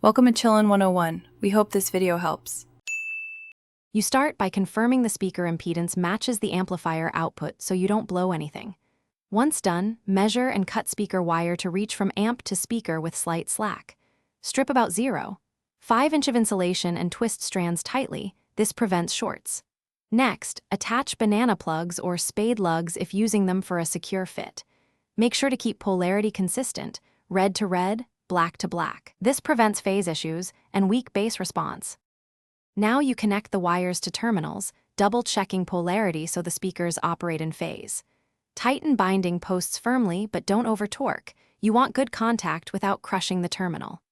Welcome to Chillin' 101. We hope this video helps. You start by confirming the speaker impedance matches the amplifier output so you don't blow anything. Once done, measure and cut speaker wire to reach from amp to speaker with slight slack. Strip about 0.5 inch of insulation and twist strands tightly. This prevents shorts. Next, attach banana plugs or spade lugs if using them for a secure fit. Make sure to keep polarity consistent, red to red, black to black. This prevents phase issues and weak bass response. Now you connect the wires to terminals, double-checking polarity so the speakers operate in phase. Tighten binding posts firmly but don't over-torque. You want good contact without crushing the terminal.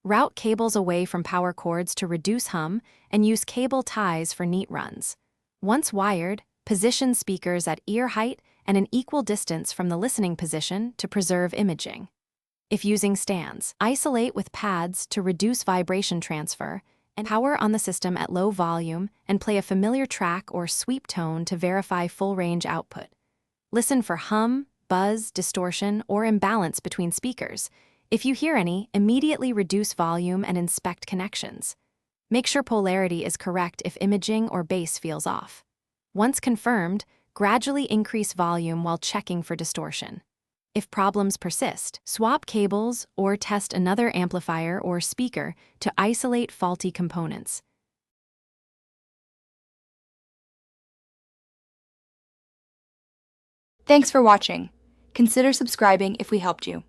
Route cables away from power cords to reduce hum and use cable ties for neat runs. Once wired, position speakers at ear height and an equal distance from the listening position to preserve imaging. If using stands, isolate with pads to reduce vibration transfer, and power on the system at low volume and play a familiar track or sweep tone to verify full range output. Listen for hum, buzz, distortion, or imbalance between speakers. If you hear any, immediately reduce volume and inspect connections. Make sure polarity is correct if imaging or bass feels off. Once confirmed, gradually increase volume while checking for distortion. If problems persist, swap cables or test another amplifier or speaker to isolate faulty components. Thanks for watching. Consider subscribing if we helped you.